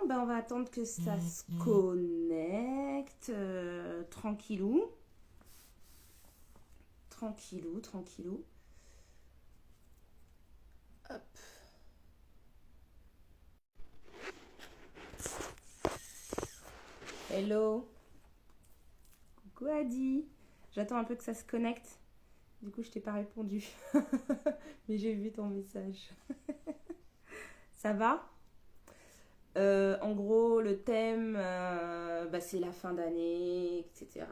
ben on va attendre que ça se connecte. Tranquillou. Tranquillou, tranquillou. Hop. Hello. Coucou Adi. J'attends un peu que ça se connecte. Du coup, je t'ai pas répondu. Mais j'ai vu ton message. Ça va? En gros, le thème, bah, c'est la fin d'année, etc.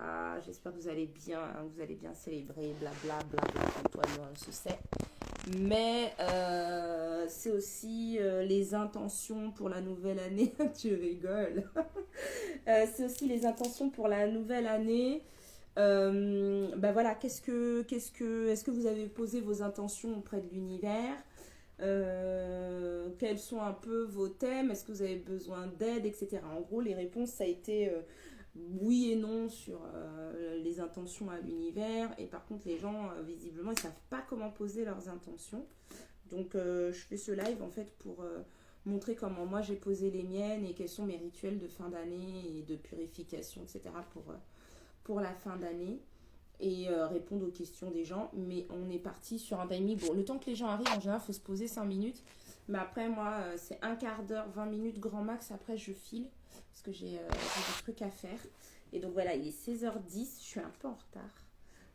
J'espère que vous allez bien célébrer, blabla, blabla, comme toi, nous, on se sait. Mais c'est aussi les intentions pour la nouvelle année. Tu rigoles. C'est aussi les intentions pour la nouvelle année. Bah voilà, est-ce que vous avez posé vos intentions auprès de l'univers? Quels sont un peu vos thèmes? Est-ce que vous avez besoin d'aide, etc. En gros, les réponses, ça a été oui et non sur les intentions à l'univers. Et par contre, les gens, visiblement, ils ne savent pas comment poser leurs intentions. Donc, je fais ce live, en fait, pour montrer comment moi, j'ai posé les miennes et quels sont mes rituels de fin d'année et de purification, etc. Pour la fin d'année et répondre aux questions des gens. Mais on est parti sur un timing. Bon, le temps que les gens arrivent, en général, il faut se poser 5 minutes. Mais après, moi, c'est un quart d'heure, 20 minutes grand max. Après, je file parce que j'ai des trucs à faire. Et donc voilà, il est 16h10. Je suis un peu en retard.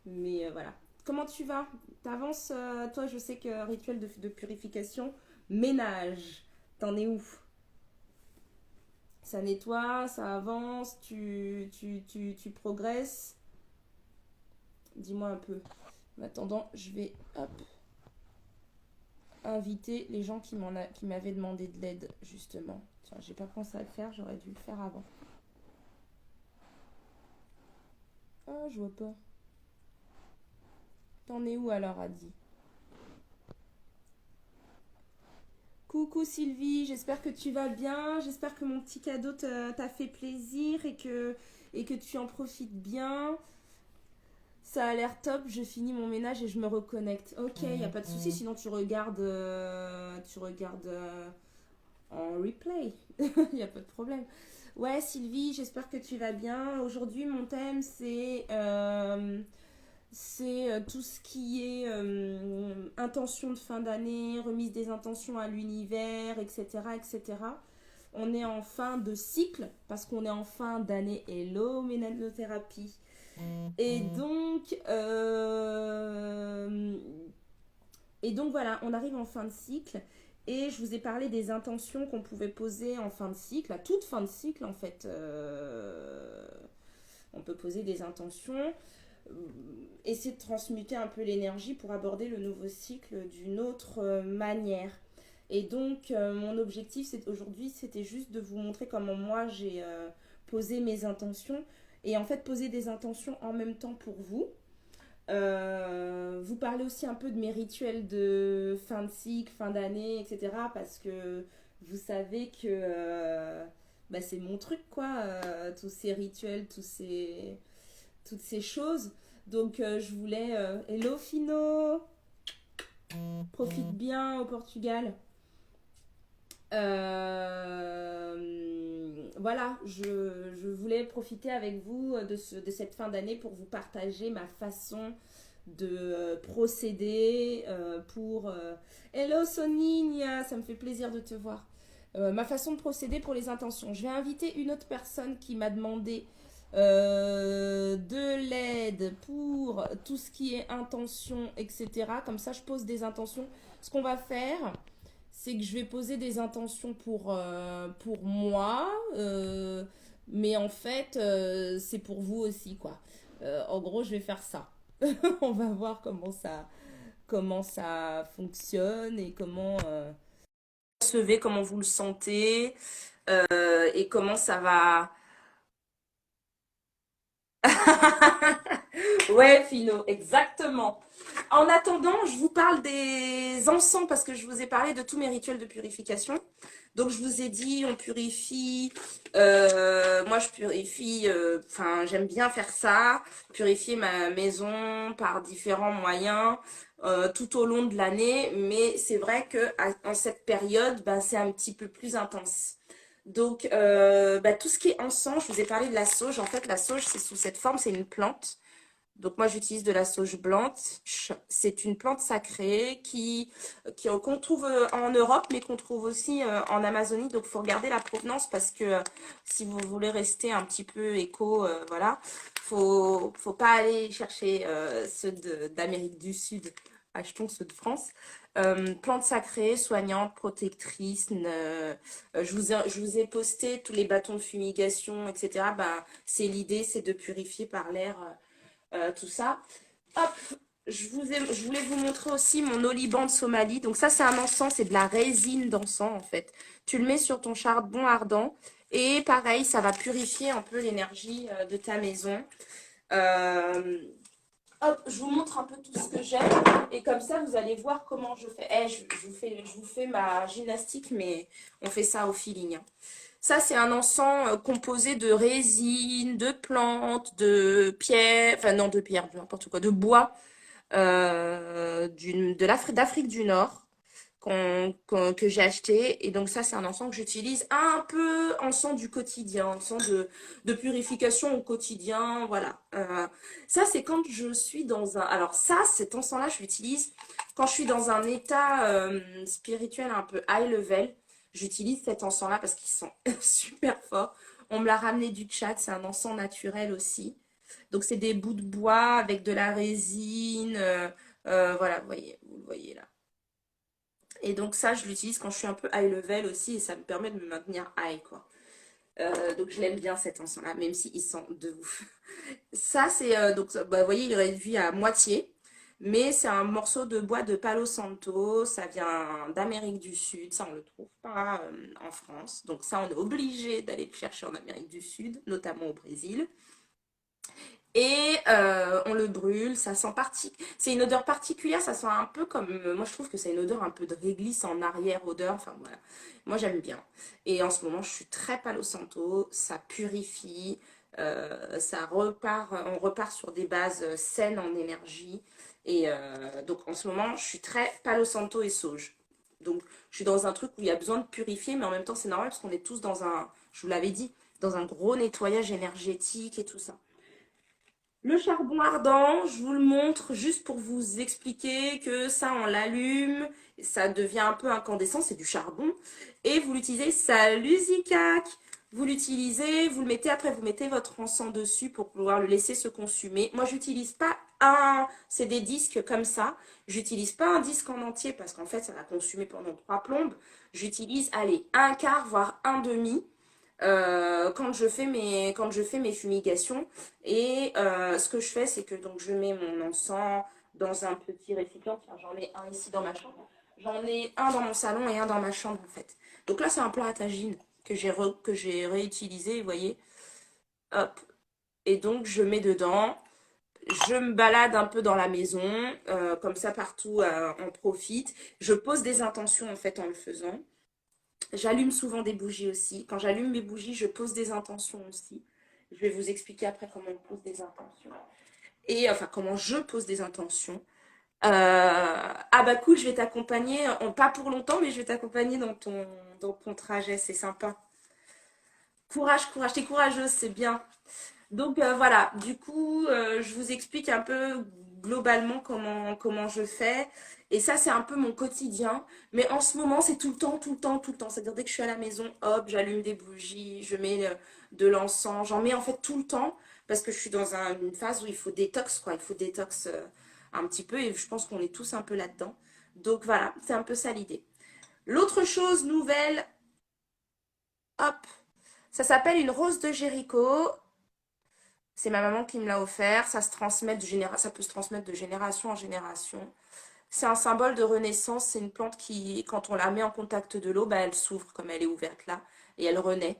Mais voilà. Comment tu vas? T'avances, toi, je sais que rituel de purification, ménage. T'en es où? Ça nettoie, ça avance, tu progresses. Dis-moi un peu. En attendant, je vais hop, inviter les gens qui m'avaient demandé de l'aide, justement. Tiens, j'ai pas pensé à le faire, j'aurais dû le faire avant. Ah, je vois pas. T'en es où alors, Adi? Coucou Sylvie, j'espère que tu vas bien. J'espère que mon petit cadeau t'a fait plaisir et que tu en profites bien. Ça a l'air top, je finis mon ménage et je me reconnecte. Ok, il n'y a pas de souci, sinon tu regardes en replay. Il n'y a pas de problème. Ouais, Sylvie, j'espère que tu vas bien. Aujourd'hui, mon thème, c'est tout ce qui est intention de fin d'année, remise des intentions à l'univers, etc., etc. On est en fin de cycle parce qu'on est en fin d'année Hello Ménanothérapie. Et donc, voilà, on arrive en fin de cycle. Et je vous ai parlé des intentions qu'on pouvait poser en fin de cycle, à toute fin de cycle en fait. On peut poser des intentions, essayer de transmuter un peu l'énergie pour aborder le nouveau cycle d'une autre manière. Et donc, mon objectif aujourd'hui, c'était juste de vous montrer comment moi j'ai posé mes intentions et en fait poser des intentions en même temps pour vous. Vous parlez aussi un peu de mes rituels de fin de cycle, fin d'année, etc. Parce que vous savez que bah, c'est mon truc, quoi. Tous ces rituels, toutes ces choses. Donc, je voulais. Hello, Fino! Profite bien au Portugal. Voilà, je voulais profiter avec vous de cette fin d'année pour vous partager ma façon de procéder pour... Hello Sonia, ça me fait plaisir de te voir. Ma façon de procéder pour les intentions. Je vais inviter une autre personne qui m'a demandé de l'aide pour tout ce qui est intention, etc. Comme ça, je pose des intentions. Ce qu'on va faire, c'est que je vais poser des intentions pour moi, mais en fait, c'est pour vous aussi, quoi. En gros, je vais faire ça. On va voir comment ça fonctionne et comment vous le sentez et comment ça va. Ouais, Fino, exactement. En attendant, je vous parle des encens parce que je vous ai parlé de tous mes rituels de purification. Donc, je vous ai dit, on purifie. Moi, je purifie. Enfin, j'aime bien faire ça. Purifier ma maison par différents moyens tout au long de l'année. Mais c'est vrai que en cette période, ben, c'est un petit peu plus intense. Donc, tout ce qui est encens, je vous ai parlé de la sauge. En fait, la sauge, c'est sous cette forme, c'est une plante. Donc, moi, j'utilise de la sauge blanche. C'est une plante sacrée qu'on trouve en Europe, mais qu'on trouve aussi en Amazonie. Donc, il faut regarder la provenance parce que si vous voulez rester un petit peu éco, voilà, faut pas aller chercher ceux d'Amérique du Sud. Achetons ceux de France. Plante sacrée, soignante, protectrice. Je vous ai posté tous les bâtons de fumigation, etc. Bah, c'est l'idée, c'est de purifier par l'air tout ça. Hop, je voulais vous montrer aussi mon oliban de Somalie. Donc ça, c'est un encens, c'est de la résine d'encens en fait. Tu le mets sur ton charbon ardent et pareil, ça va purifier un peu l'énergie de ta maison. Euh, Hop, je vous montre un peu tout ce que j'ai et comme ça, vous allez voir comment je fais. Je vous fais ma gymnastique, mais on fait ça au feeling, hein. Ça, c'est un encens composé de résine, de plantes, de pierres, enfin non, de pierres, n'importe quoi, de bois d'Afrique du Nord que j'ai acheté. Et donc ça, c'est un encens que j'utilise un peu encens du quotidien, encens de purification au quotidien, voilà. Ça, c'est quand je suis dans un... Alors ça, cet encens-là, je l'utilise quand je suis dans un état spirituel un peu high level. J'utilise cet encens-là parce qu'ils sont super forts. On me l'a ramené du Tchad, c'est un encens naturel aussi. Donc c'est des bouts de bois avec de la résine. Voilà, vous le voyez là. Et donc ça, je l'utilise quand je suis un peu high level aussi et ça me permet de me maintenir high, quoi. Donc je l'aime bien cet encens-là, même s'il sent de ouf. Ça, c'est vous voyez, il est réduit à moitié, mais c'est un morceau de bois de Palo Santo. Ça vient d'Amérique du Sud, ça on le trouve pas en France. Donc ça, on est obligé d'aller le chercher en Amérique du Sud, notamment au Brésil. Et on le brûle, ça sent c'est une odeur particulière, ça sent un peu comme, moi je trouve que c'est une odeur un peu de réglisse en arrière-odeur, enfin voilà, moi j'aime bien. Et en ce moment je suis très Palo Santo, ça purifie, on repart sur des bases saines en énergie. Et donc en ce moment je suis très Palo Santo et sauge. Donc je suis dans un truc où il y a besoin de purifier, mais en même temps c'est normal parce qu'on est tous dans je vous l'avais dit, dans un gros nettoyage énergétique et tout ça. Le charbon ardent, je vous le montre juste pour vous expliquer que ça, on l'allume, ça devient un peu incandescent, c'est du charbon. Et vous l'utilisez, salut Zikak! Vous l'utilisez, vous le mettez, après vous mettez votre encens dessus pour pouvoir le laisser se consumer. Moi, j'utilise pas c'est des disques comme ça. J'utilise pas un disque en entier parce qu'en fait, ça va consumer pendant 3 plombes. J'utilise, allez, un quart, voire un demi quand je fais mes fumigations. Et ce que je fais, c'est que donc je mets mon encens dans un petit récipient. Tiens, j'en ai un ici dans ma chambre. J'en ai un dans mon salon et un dans ma chambre en fait. Donc là, c'est un plat à tagine que j'ai réutilisé, vous voyez. Hop. Et donc, je mets dedans. Je me balade un peu dans la maison, comme ça partout, on profite. Je pose des intentions en fait en le faisant. J'allume souvent des bougies aussi. Quand j'allume mes bougies, je pose des intentions aussi. Je vais vous expliquer après comment on pose des intentions. Et enfin, comment je pose des intentions. Ah bah cool, je vais t'accompagner, pas pour longtemps, mais je vais t'accompagner dans ton trajet, c'est sympa. Courage, courage, t'es courageuse, c'est bien. Donc voilà, du coup, je vous explique un peu globalement comment je fais. Et ça, c'est un peu mon quotidien. Mais en ce moment, c'est tout le temps, tout le temps, tout le temps. C'est-à-dire dès que je suis à la maison, hop, j'allume des bougies, je mets de l'encens. J'en mets en fait tout le temps parce que je suis dans une phase où il faut détox, quoi. Il faut détox un petit peu et je pense qu'on est tous un peu là-dedans. Donc voilà, c'est un peu ça l'idée. L'autre chose nouvelle, hop, ça s'appelle une rose de Jéricho. C'est ma maman qui me l'a offert. Ça peut se transmettre de génération en génération. C'est un symbole de renaissance. C'est une plante qui, quand on la met en contact de l'eau, bah, elle s'ouvre comme elle est ouverte là et elle renaît.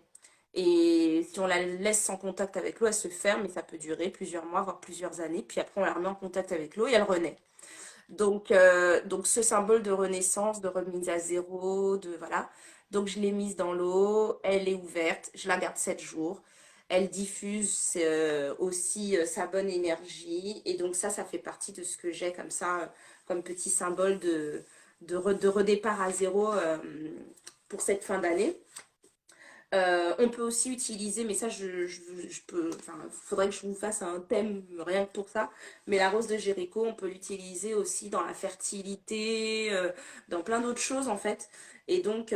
Et si on la laisse sans contact avec l'eau, elle se ferme et ça peut durer plusieurs mois, voire plusieurs années. Puis après, on la remet en contact avec l'eau et elle renaît. Donc ce symbole de renaissance, de remise à zéro, de voilà. Donc je l'ai mise dans l'eau, elle est ouverte, je la garde 7 jours. Elle diffuse aussi sa bonne énergie. Et donc ça fait partie de ce que j'ai comme ça, comme petit symbole de redépart à zéro pour cette fin d'année. On peut aussi utiliser, mais ça, je peux, enfin, faudrait que je vous fasse un thème rien que pour ça. Mais la rose de Jéricho, on peut l'utiliser aussi dans la fertilité, dans plein d'autres choses en fait. Et donc,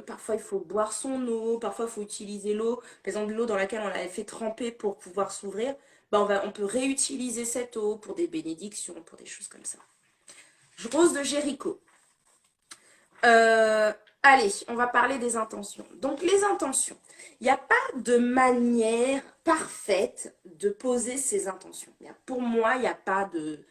parfois il faut boire son eau, parfois il faut utiliser l'eau, par exemple l'eau dans laquelle on l'avait fait tremper pour pouvoir s'ouvrir. Ben, on peut réutiliser cette eau pour des bénédictions, pour des choses comme ça. Rose de Jéricho. Euh, Allez, on va parler des intentions. Donc les intentions. Il n'y a pas de manière parfaite de poser ses intentions. Pour moi, il n'y a pas de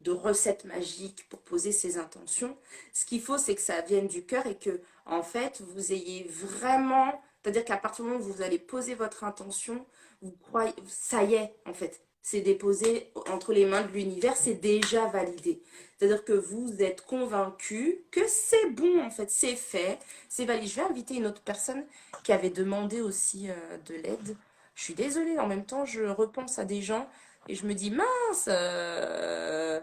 recette magique pour poser ses intentions. Ce qu'il faut, c'est que ça vienne du cœur et que, en fait, vous ayez vraiment... C'est-à-dire qu'à partir du moment où vous allez poser votre intention, vous croyez... Ça y est, en fait. C'est déposé entre les mains de l'univers, c'est déjà validé. C'est-à-dire que vous êtes convaincu que c'est bon, en fait, c'est fait, c'est validé. Je vais inviter une autre personne qui avait demandé aussi de l'aide. Je suis désolée, en même temps, je repense à des gens et je me dis, mince, euh,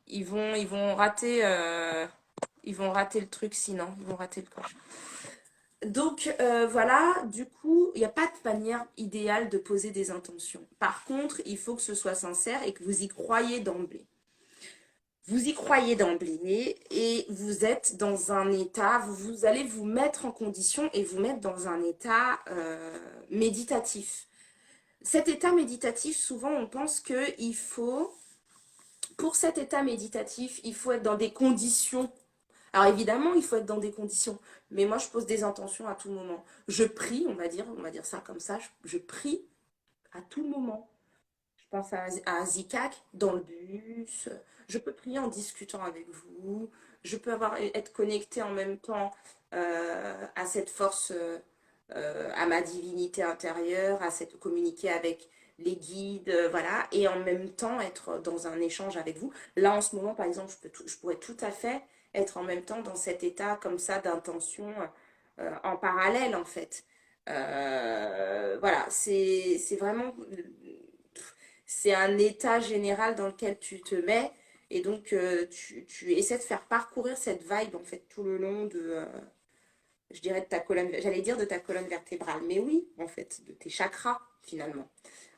ils vont rater le truc sinon, ils vont rater le coche. Donc voilà, du coup, il n'y a pas de manière idéale de poser des intentions. Par contre, il faut que ce soit sincère et que vous y croyez d'emblée. Vous y croyez d'emblée et vous êtes dans un état, vous allez vous mettre en condition et vous mettre dans un état méditatif. Cet état méditatif, souvent on pense qu'il faut, pour cet état méditatif, il faut être dans des conditions. Alors évidemment, il faut être dans des conditions, mais moi je pose des intentions à tout moment. Je prie, on va dire ça comme ça, je prie à tout moment. Je pense à Zikak dans le bus. Je peux prier en discutant avec vous. Je peux être connectée en même temps à cette force, à ma divinité intérieure, à cette communiquer avec les guides, voilà, et en même temps être dans un échange avec vous. Là, en ce moment, par exemple, je pourrais tout à fait être en même temps dans cet état comme ça d'intention en parallèle, en fait. Voilà, c'est vraiment c'est un état général dans lequel tu te mets et donc tu essaies de faire parcourir cette vibe en fait tout le long de, je dirais de ta colonne, j'allais dire de ta colonne vertébrale, mais oui, en fait, de tes chakras finalement.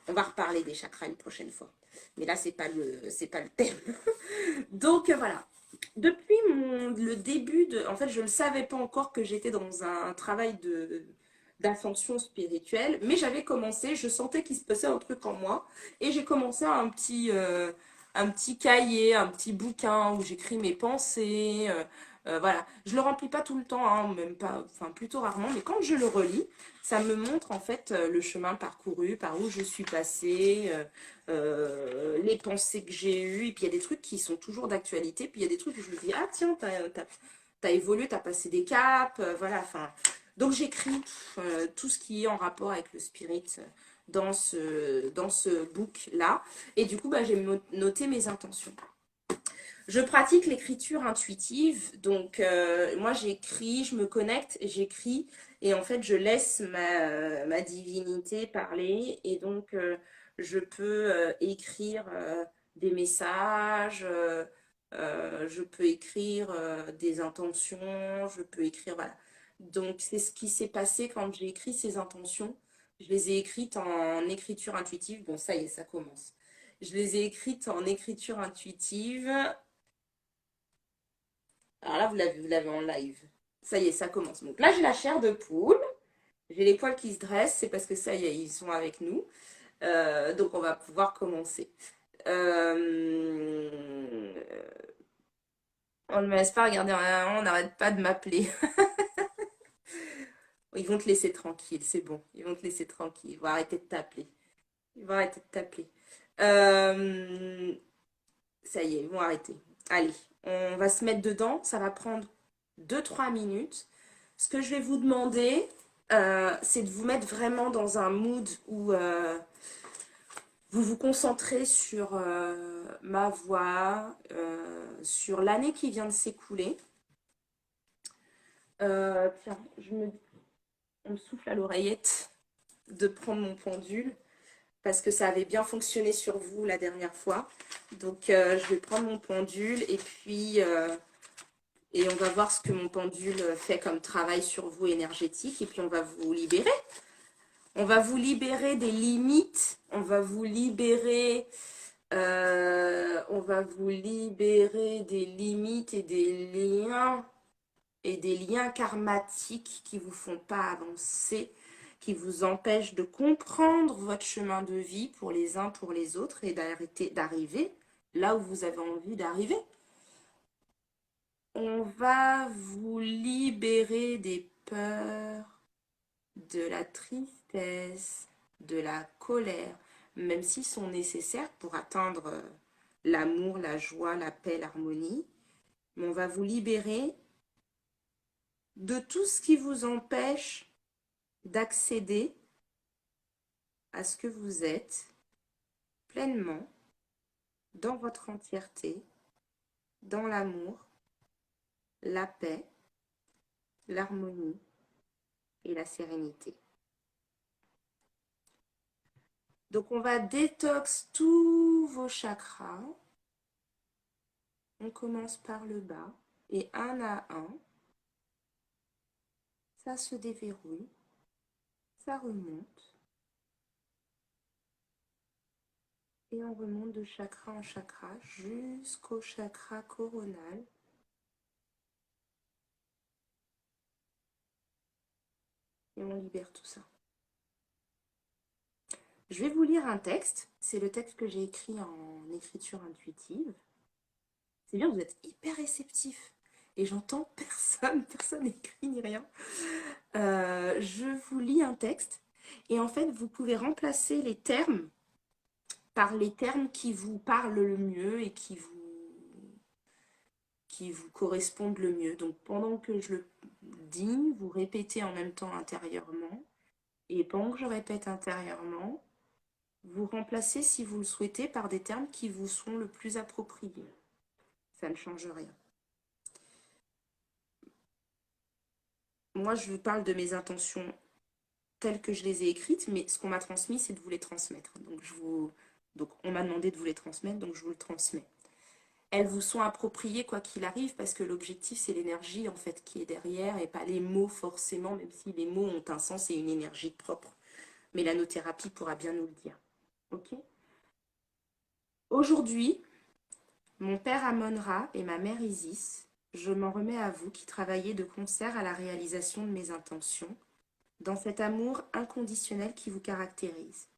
On va reparler des chakras une prochaine fois, mais là c'est pas le thème. Donc voilà. Depuis le début de, en fait, je ne savais pas encore que j'étais dans un travail de d'ascension spirituelle, mais j'avais commencé, je sentais qu'il se passait un truc en moi, et j'ai commencé un petit cahier, un petit bouquin où j'écris mes pensées, voilà. Je le remplis pas tout le temps, hein, même pas, enfin plutôt rarement, mais quand je le relis, ça me montre en fait le chemin parcouru, par où je suis passée, les pensées que j'ai eues, et puis il y a des trucs qui sont toujours d'actualité, puis il y a des trucs où je me dis, ah tiens, t'as évolué, t'as passé des caps, voilà, enfin. Donc j'écris tout ce qui est en rapport avec le spirit dans ce book-là, et du coup, bah, j'ai noté mes intentions. Je pratique l'écriture intuitive, donc moi j'écris, je me connecte, j'écris, et en fait je laisse ma divinité parler, et donc je peux écrire des messages, je peux écrire des intentions, je peux écrire, voilà. Donc c'est ce qui s'est passé quand j'ai écrit ces intentions. Je les ai écrites en écriture intuitive, bon ça y est, ça commence. Je les ai écrites en écriture intuitive. Alors là, vous l'avez en live. Ça y est, ça commence. Donc là, j'ai la chair de poule. J'ai les poils qui se dressent. C'est parce que ça y est, ils sont avec nous. Donc on va pouvoir commencer. Euh... On ne me laisse pas regarder en avant, on n'arrête pas de m'appeler. Ils vont te laisser tranquille, c'est bon. Ils vont te laisser tranquille. Ils vont arrêter de t'appeler. Ils vont arrêter de t'appeler. Euh, Ça y est, ils vont arrêter. Allez, on va se mettre dedans. Ça va prendre 2-3 minutes. Ce que je vais vous demander, c'est de vous mettre vraiment dans un mood où vous vous concentrez sur ma voix, sur l'année qui vient de s'écouler. Tiens, on me souffle à l'oreillette de prendre mon pendule parce que ça avait bien fonctionné sur vous la dernière fois. Donc, je vais prendre mon pendule et puis Et on va voir ce que mon pendule fait comme travail sur vous énergétique. Et puis on va vous libérer. On va vous libérer des limites. On va vous libérer des limites et des liens karmatiques qui vous font pas avancer, qui vous empêchent de comprendre votre chemin de vie pour les uns, pour les autres et d'arrêter d'arriver là où vous avez envie d'arriver. On va vous libérer des peurs, de la tristesse, de la colère, même s'ils sont nécessaires pour atteindre l'amour, la joie, la paix, l'harmonie. Mais on va vous libérer de tout ce qui vous empêche d'accéder à ce que vous êtes pleinement dans votre entièreté, dans l'amour, la paix, l'harmonie et la sérénité. Donc on va détox tous vos chakras. On commence par le bas et un à un, ça se déverrouille, ça remonte et on remonte de chakra en chakra jusqu'au chakra coronal. Et on libère tout ça. Je vais vous lire un texte. C'est le texte que j'ai écrit en écriture intuitive. C'est bien, vous êtes hyper réceptif. Et j'entends personne n'écrit ni rien. Je vous lis un texte. Et en fait, vous pouvez remplacer les termes par les termes qui vous parlent le mieux et qui vous correspondent le mieux. Donc pendant que je le dis, vous répétez en même temps intérieurement. Et pendant que je répète intérieurement, vous remplacez, si vous le souhaitez, par des termes qui vous sont le plus appropriés. Ça ne change rien. Moi, je vous parle de mes intentions telles que je les ai écrites, mais ce qu'on m'a transmis, c'est de vous les transmettre. Donc on m'a demandé de vous les transmettre, donc je vous le transmets. Elles vous sont appropriées quoi qu'il arrive, parce que l'objectif, c'est l'énergie en fait qui est derrière et pas les mots forcément, même si les mots ont un sens et une énergie propre. Mais l'anothérapie pourra bien nous le dire. Ok ? Aujourd'hui, mon père Amon-Ra et ma mère Isis, je m'en remets à vous qui travaillez de concert à la réalisation de mes intentions, dans cet amour inconditionnel qui vous caractérise.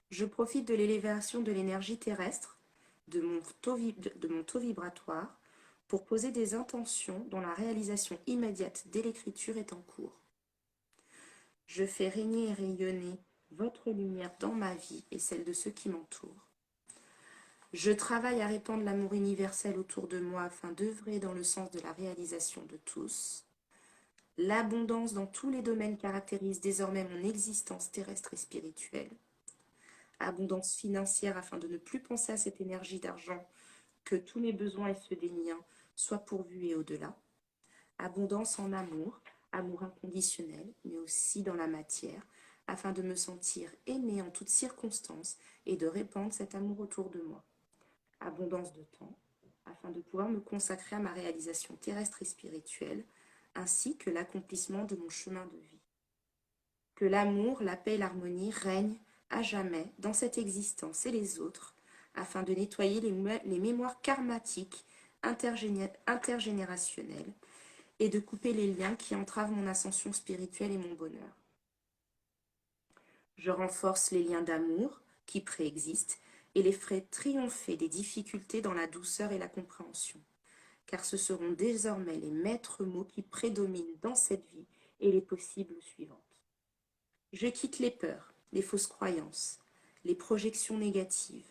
Je profite de l'élévation de l'énergie terrestre, de mon taux vibratoire, pour poser des intentions dont la réalisation immédiate dès l'écriture est en cours. Je fais régner et rayonner votre lumière dans ma vie et celle de ceux qui m'entourent. Je travaille à répandre l'amour universel autour de moi afin d'œuvrer dans le sens de la réalisation de tous. L'abondance dans tous les domaines caractérise désormais mon existence terrestre et spirituelle. Abondance financière afin de ne plus penser à cette énergie d'argent, que tous mes besoins et ceux des miens soient pourvus et au-delà. Abondance en amour, amour inconditionnel, mais aussi dans la matière, afin de me sentir aimée en toutes circonstances et de répandre cet amour autour de moi. Abondance de temps, afin de pouvoir me consacrer à ma réalisation terrestre et spirituelle, ainsi que l'accomplissement de mon chemin de vie. Que l'amour, la paix et l'harmonie règnent à jamais dans cette existence et les autres, afin de nettoyer les mémoires karmatiques intergénérationnelles et de couper les liens qui entravent mon ascension spirituelle et mon bonheur. Je renforce les liens d'amour qui préexistent et les ferai triompher des difficultés dans la douceur et la compréhension, car ce seront désormais les maîtres mots qui prédominent dans cette vie et les possibles suivantes. Je quitte les peurs, les fausses croyances, les projections négatives.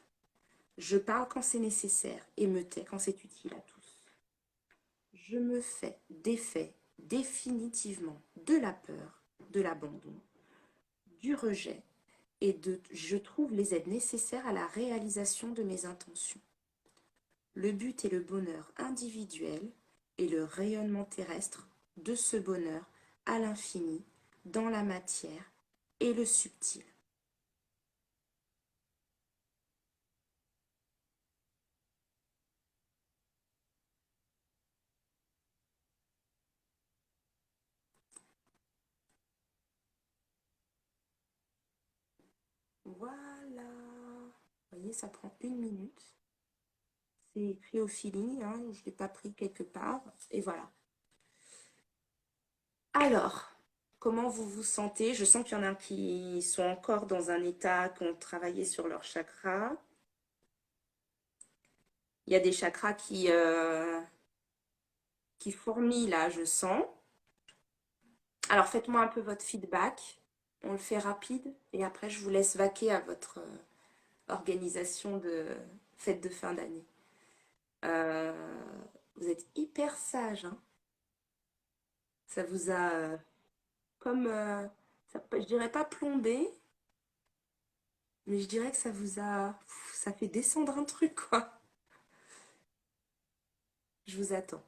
Je parle quand c'est nécessaire et me tais quand c'est utile à tous. Je me défais définitivement de la peur, de l'abandon, du rejet et je trouve les aides nécessaires à la réalisation de mes intentions. Le but est le bonheur individuel et le rayonnement terrestre de ce bonheur à l'infini, dans la matière et le subtil. Voilà. Vous voyez, ça prend 1 minute. C'est écrit au feeling, hein, je ne l'ai pas pris quelque part. Et voilà. Alors, comment vous vous sentez? Je sens qu'il y en a qui sont encore dans un état, qui ont travaillé sur leur chakra. Il y a des chakras qui fourmillent là, je sens. Alors, faites-moi un peu votre feedback. On le fait rapide et après, je vous laisse vaquer à votre organisation de fête de fin d'année. Euh, Vous êtes hyper sage, hein. Ça vous a comme, je dirais pas plombé, mais je dirais que ça vous a, ça fait descendre un truc, quoi. Je vous attends.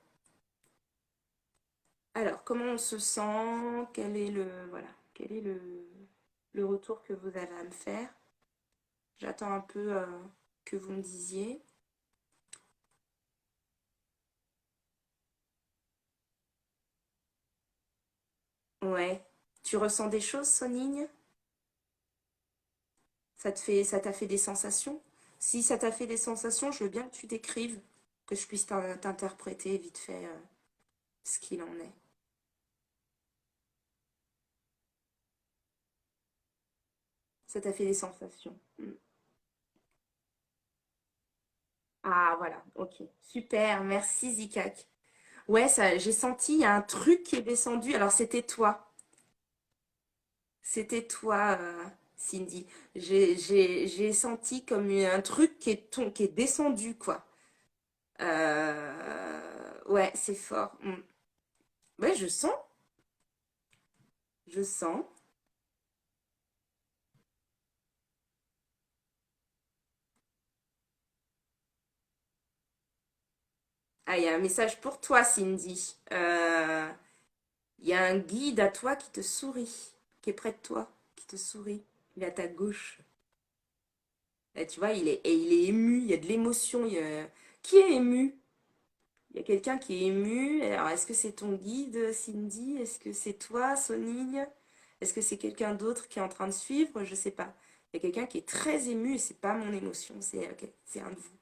Alors, comment on se sent? Quel est voilà, quel est le retour que vous avez à me faire? J'attends un peu que vous me disiez. Ouais. Tu ressens des choses, Sonigne? Ça t'a fait des sensations? Si ça t'a fait des sensations, je veux bien que tu décrives, que je puisse t'interpréter vite fait ce qu'il en est. Ça t'a fait des sensations. Mm. Ah, voilà, ok. Super, merci Zikak. Ouais, ça, j'ai senti, il y a un truc qui est descendu. Alors, c'était toi. C'était toi, Cindy. J'ai senti comme un truc qui est descendu, quoi. Ouais, c'est fort. Mm. Ouais, je sens. Je sens. Ah, il y a un message pour toi, Cindy. Il y a un guide à toi qui te sourit, qui est près de toi, qui te sourit. Il est à ta gauche. Et tu vois, il est ému, il y a de l'émotion. Qui est ému? Il y a quelqu'un qui est ému. Alors, est-ce que c'est ton guide, Cindy? Est-ce que c'est toi, Sonigne? Est-ce que c'est quelqu'un d'autre qui est en train de suivre? Je sais pas. Il y a quelqu'un qui est très ému et c'est pas mon émotion, c'est un de vous.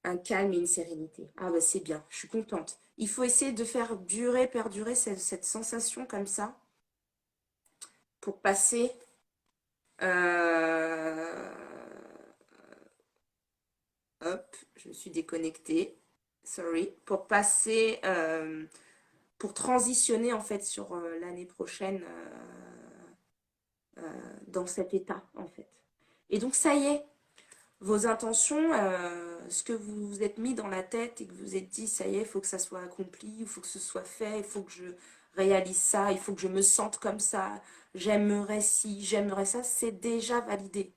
Un calme et une sérénité. Ah bah c'est bien, je suis contente. Il faut essayer de faire durer, perdurer cette sensation comme ça pour passer. euh, Hop, je me suis déconnectée. Sorry. Pour passer, pour transitionner en fait sur l'année prochaine dans cet état en fait. Et donc ça y est, vos intentions, ce que vous vous êtes mis dans la tête et que vous vous êtes dit, ça y est, il faut que ça soit accompli, il faut que ce soit fait, il faut que je réalise ça, il faut que je me sente comme ça, j'aimerais ci, j'aimerais ça, c'est déjà validé.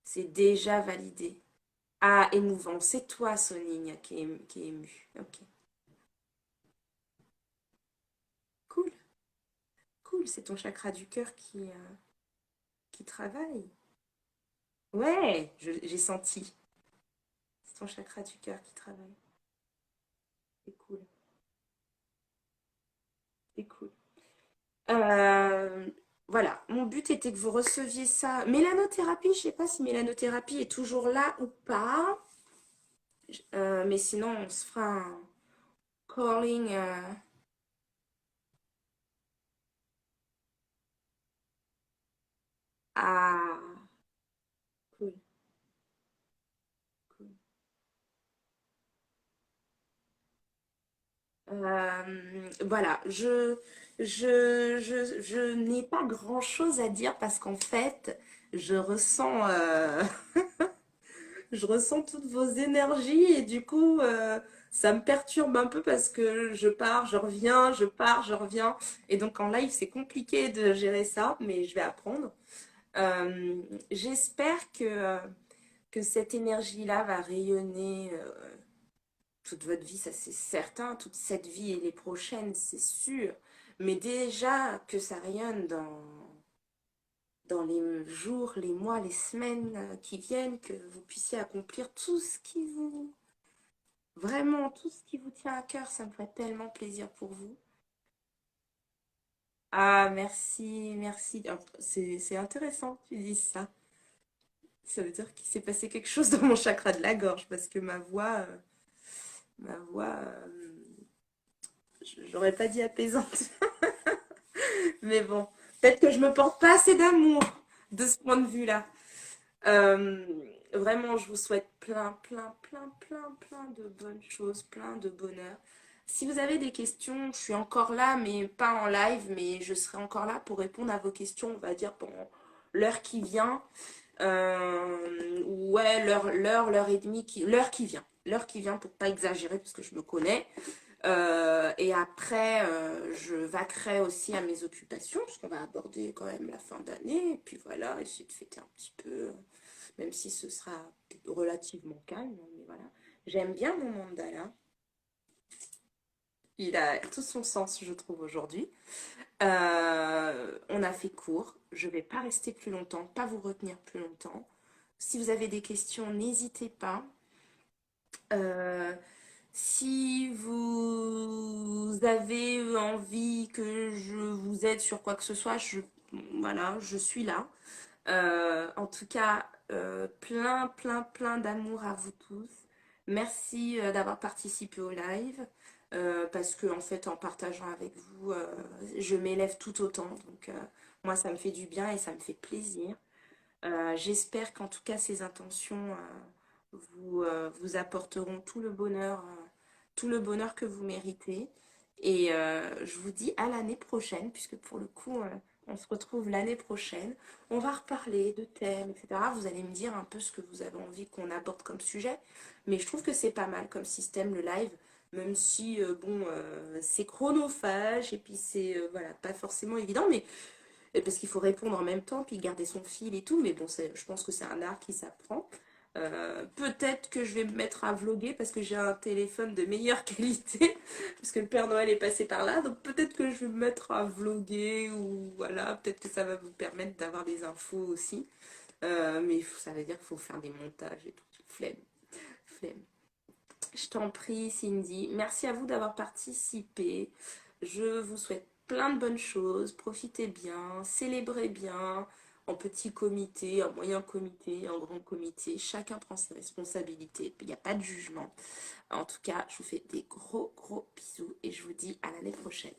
C'est déjà validé. Ah, émouvant, c'est toi, Sonigne, qui est ému. Ok, cool, cool, c'est ton chakra du cœur qui travaille. Ouais, j'ai senti. C'est ton chakra du cœur qui travaille. C'est cool, c'est cool. Euh, voilà, mon but était que vous receviez ça. Mélanothérapie, je sais pas si mélanothérapie est toujours là ou pas. Mais sinon, on se fera un calling. À... Cool, cool. Voilà, je n'ai pas grand-chose à dire parce qu'en fait, je ressens, je ressens toutes vos énergies et du coup, ça me perturbe un peu parce que je pars, je reviens, je pars, je reviens. Et donc en live, c'est compliqué de gérer ça, mais je vais apprendre. Euh, J'espère que cette énergie-là va rayonner toute votre vie, ça c'est certain, toute cette vie et les prochaines, c'est sûr. Mais déjà que ça rayonne dans les jours, les mois, les semaines qui viennent, que vous puissiez accomplir tout ce qui vous, vraiment tout ce qui vous tient à cœur, ça me ferait tellement plaisir pour vous. Ah, merci, merci. Ah, c'est intéressant que tu dises ça. Ça veut dire qu'il s'est passé quelque chose dans mon chakra de la gorge parce que ma voix, j'aurais pas dit apaisante. Mais bon, peut-être que je me porte pas assez d'amour de ce point de vue-là. Euh, Vraiment, je vous souhaite plein, plein, plein, plein, plein de bonnes choses, plein de bonheur. Si vous avez des questions, je suis encore là, mais pas en live, mais je serai encore là pour répondre à vos questions, on va dire, pendant l'heure qui vient. Ouais, l'heure et demie, l'heure qui vient pour pas exagérer, parce que je me connais. Et après, je vaquerai aussi à mes occupations, parce qu'on va aborder quand même la fin d'année. Et puis voilà, essayer de fêter un petit peu, même si ce sera relativement calme. Mais voilà. J'aime bien mon mandala. Il a tout son sens, je trouve, aujourd'hui. On a fait court. Je ne vais pas rester plus longtemps, pas vous retenir plus longtemps. Si vous avez des questions, n'hésitez pas. Euh, Si vous avez envie que je vous aide sur quoi que ce soit, voilà, je suis là. En tout cas, plein, plein, plein d'amour à vous tous. Merci d'avoir participé au live. Parce que en fait, en partageant avec vous, je m'élève tout autant. Donc, moi, ça me fait du bien et ça me fait plaisir. J'espère qu'en tout cas, ces intentions vous apporteront tout le bonheur que vous méritez. Et je vous dis à l'année prochaine, puisque pour le coup, on se retrouve l'année prochaine. On va reparler de thèmes, etc. Vous allez me dire un peu ce que vous avez envie qu'on aborde comme sujet. Mais je trouve que c'est pas mal comme système, le live. Même si, bon, c'est chronophage et puis c'est voilà, pas forcément évident. Mais et parce qu'il faut répondre en même temps, puis garder son fil et tout. Mais bon, je pense que c'est un art qui s'apprend. Peut-être que je vais me mettre à vloguer parce que j'ai un téléphone de meilleure qualité, parce que le Père Noël est passé par là. Donc peut-être que je vais me mettre à vloguer ou voilà, peut-être que ça va vous permettre d'avoir des infos aussi. Mais ça veut dire qu'il faut faire des montages et tout. Flemme, flemme. Je t'en prie, Cindy. Merci à vous d'avoir participé. Je vous souhaite plein de bonnes choses. Profitez bien, célébrez bien, en petit comité, en moyen comité, en grand comité. Chacun prend ses responsabilités. Il n'y a pas de jugement. En tout cas, je vous fais des gros, gros bisous et je vous dis à l'année prochaine.